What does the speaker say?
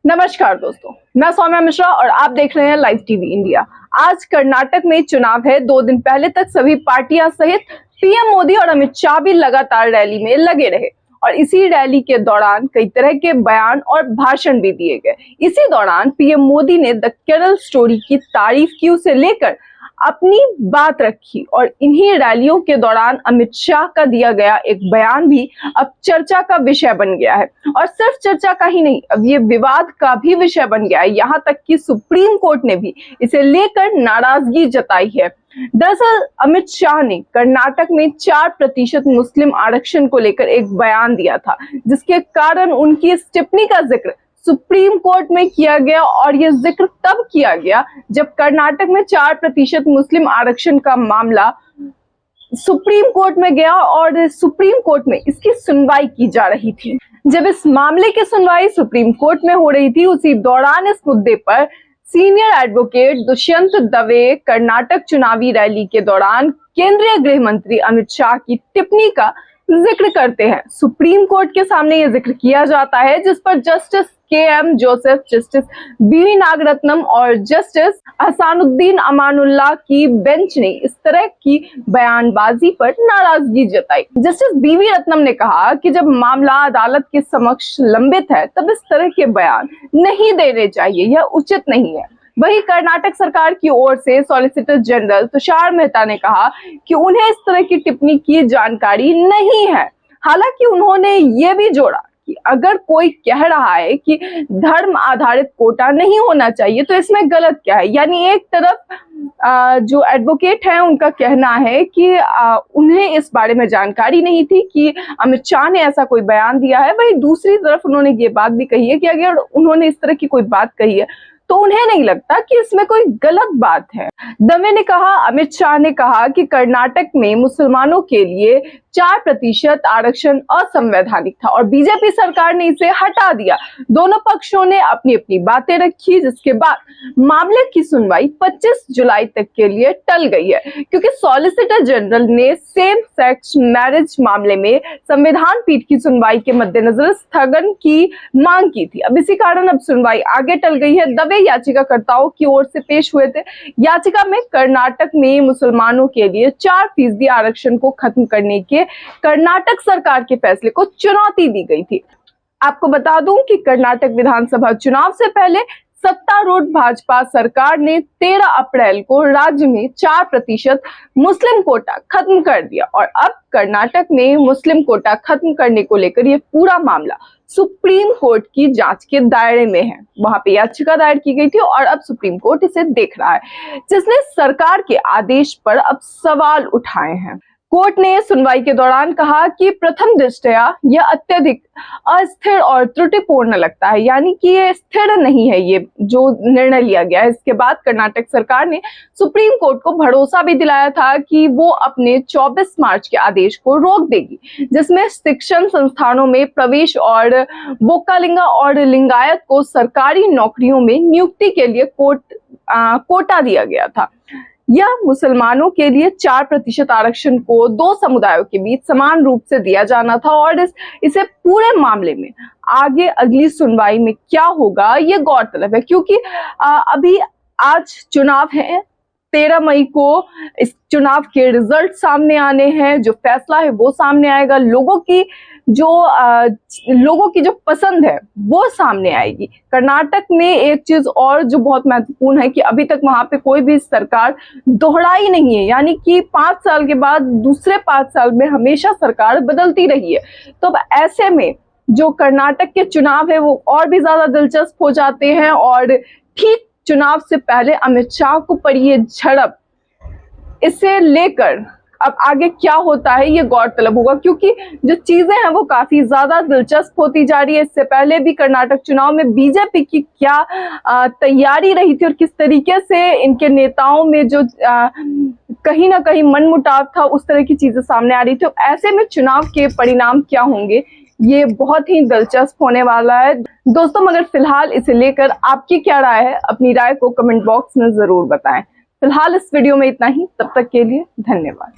नमस्कार दोस्तों, मैं सौम्या मिश्रा और आप देख रहे हैं लाइव टीवी इंडिया। आज कर्नाटक में चुनाव है। 2 दिन पहले तक सभी पार्टियां सहित पीएम मोदी और अमित शाह भी लगातार रैली में लगे रहे और इसी रैली के दौरान कई तरह के बयान और भाषण भी दिए गए। इसी दौरान पीएम मोदी ने द केरल स्टोरी की तारीफ की, उसे लेकर अपनी बात रखी और इन्हीं रैलियों के दौरान अमित शाह का दिया गया एक बयान भी अब चर्चा का विषय बन गया है। और सिर्फ चर्चा का ही नहीं, अब ये विवाद का भी विषय बन गया है। यहाँ तक कि सुप्रीम कोर्ट ने भी इसे लेकर नाराजगी जताई है। दरअसल अमित शाह ने कर्नाटक में 4% मुस्लिम आरक्षण को लेकर एक बयान दिया था, जिसके कारण उनकी इस टिप्पणी का जिक्र सुप्रीम कोर्ट में किया गया। और यह जिक्र तब किया गया जब कर्नाटक में 4% मुस्लिम आरक्षण का मामला सुप्रीम कोर्ट में गया और सुप्रीम कोर्ट में इसकी सुनवाई की जा रही थी। जब इस मामले की सुनवाई सुप्रीम कोर्ट में हो रही थी, उसी दौरान इस मुद्दे पर सीनियर एडवोकेट दुष्यंत दवे कर्नाटक चुनावी रैली के दौरान केंद्रीय गृह मंत्री अमित शाह की टिप्पणी का जिक्र करते हैं। सुप्रीम कोर्ट के सामने यह जिक्र किया जाता है, जिस पर justice K M. Joseph, justice B V. Nagarathnam और जस्टिस हसानुद्दीन अमानुल्लाह की बेंच ने इस तरह की बयानबाजी पर नाराजगी जताई। Justice BV. रत्नम ने कहा कि जब मामला अदालत के समक्ष लंबित है, तब इस तरह के बयान नहीं देने चाहिए, यह उचित नहीं है। वहीं कर्नाटक सरकार की ओर से सॉलिसिटर जनरल तुषार मेहता ने कहा कि उन्हें इस तरह की टिप्पणी की जानकारी नहीं है। हालांकि उन्होंने ये भी जोड़ा कि अगर कोई कह रहा है कि धर्म आधारित कोटा नहीं होना चाहिए, तो इसमें गलत क्या है। यानी एक तरफ जो एडवोकेट है उनका कहना है कि उन्हें इस बारे में जानकारी नहीं थी कि अमित शाह ने ऐसा कोई बयान दिया है। वहीं दूसरी तरफ उन्होंने ये बात भी कही है कि अगर उन्होंने इस तरह की कोई बात कही है तो उन्हें नहीं लगता कि इसमें कोई गलत बात है। दवे ने कहा, अमित शाह ने कहा कि कर्नाटक में मुसलमानों के लिए 4% आरक्षण असंवैधानिक था और बीजेपी सरकार ने इसे हटा दिया। दोनों पक्षों ने अपनी अपनी बातें रखी, जिसके बाद मामले की सुनवाई 25 जुलाई तक के लिए टल गई है, क्योंकि सॉलिसिटर जनरल ने सेम सेक्स मैरिज मामले में संविधान पीठ की सुनवाई के मद्देनजर स्थगन की मांग की थी। अब इसी कारण अब सुनवाई आगे टल गई है। दवे याचिकाकर्ताओं की ओर से पेश हुए थे। याचिका में कर्नाटक में मुसलमानों के लिए 4% आरक्षण को खत्म करने के कर्नाटक सरकार के फैसले को चुनौती दी गई थी। आपको बता दूं कि कर्नाटक विधानसभा चुनाव से पहले सत्तारूढ़ भाजपा सरकार ने 13 अप्रैल को राज्य में 4% मुस्लिम कोटा खत्म कर दिया और अब कर्नाटक में मुस्लिम कोटा खत्म करने को लेकर यह पूरा मामला सुप्रीम कोर्ट की जांच के दायरे में है। वहां पे याचिका दायर की गई थी और अब सुप्रीम कोर्ट इसे देख रहा है, जिसने सरकार के आदेश पर अब सवाल उठाए हैं। कोर्ट ने सुनवाई के दौरान कहा कि प्रथम दृष्टया यह अत्यधिक अस्थिर और त्रुटिपूर्ण लगता है, यानी कि ये स्थिर नहीं है ये जो निर्णय लिया गया है। इसके बाद कर्नाटक सरकार ने सुप्रीम कोर्ट को भरोसा भी दिलाया था कि वो अपने 24 मार्च के आदेश को रोक देगी, जिसमें शिक्षण संस्थानों में प्रवेश और वोक्कालिंगा और लिंगायत को सरकारी नौकरियों में नियुक्ति के लिए कोटा दिया गया था। यह मुसलमानों के लिए 4% आरक्षण को 2 समुदायों के बीच समान रूप से दिया जाना था और इसे पूरे मामले में आगे अगली सुनवाई में क्या होगा ये गौरतलब है, क्योंकि अभी आज चुनाव है। 13 मई को इस चुनाव के रिजल्ट सामने आने हैं, जो फैसला है वो सामने आएगा, लोगों की जो पसंद है वो सामने आएगी। कर्नाटक में एक चीज और जो बहुत महत्वपूर्ण है कि अभी तक वहां पे कोई भी सरकार दोहराई नहीं है, यानी कि 5 साल के बाद दूसरे 5 साल में हमेशा सरकार बदलती रही है। तो अब ऐसे में जो कर्नाटक के चुनाव है वो और भी ज्यादा दिलचस्प हो जाते हैं और ठीक चुनाव से पहले अमित शाह को पड़ी ये झड़प, इसे लेकर अब आगे क्या होता है ये गौरतलब होगा, क्योंकि जो चीजें हैं वो काफी ज्यादा दिलचस्प होती जा रही है। इससे पहले भी कर्नाटक चुनाव में बीजेपी की क्या तैयारी रही थी और किस तरीके से इनके नेताओं में जो कहीं ना कहीं मनमुटाव था, उस तरह की चीजें सामने आ रही थी। ऐसे में चुनाव के परिणाम क्या होंगे ये बहुत ही दिलचस्प होने वाला है दोस्तों। मगर फिलहाल इसे लेकर आपकी क्या राय है, अपनी राय को कमेंट बॉक्स में जरूर बताएं। फिलहाल इस वीडियो में इतना ही, तब तक के लिए धन्यवाद।